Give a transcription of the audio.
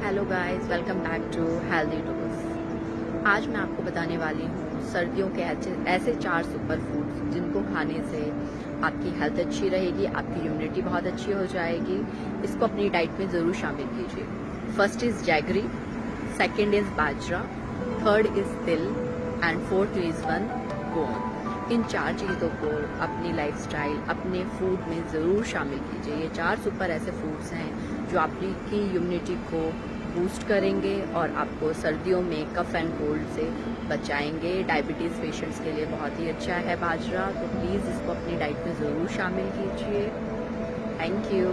Hello guys, welcome back to healthy dose. आज मैं आपको बताने वाली हूँ सर्दियों के ऐसे 4 सुपर फूड्स जिनको खाने से आपकी हेल्थ अच्छी रहेगी, आपकी इम्यूनिटी बहुत अच्छी हो जाएगी। इसको अपनी डाइट में ज़रूर शामिल कीजिए। First is jaggery, second is bajra, third is तिल एंड फोर्थ इज़ गोंद। इन 4 चीज़ों को अपनी लाइफस्टाइल, अपने फूड में ज़रूर शामिल कीजिए। ये 4 सुपर ऐसे फूड्स हैं जो आपकी इम्यूनिटी को बूस्ट करेंगे और आपको सर्दियों में कफ एंड कोल्ड से बचाएंगे। डायबिटीज़ पेशेंट्स के लिए बहुत ही अच्छा है बाजरा, तो प्लीज़ इसको अपनी डाइट में ज़रूर शामिल कीजिए। Thank you.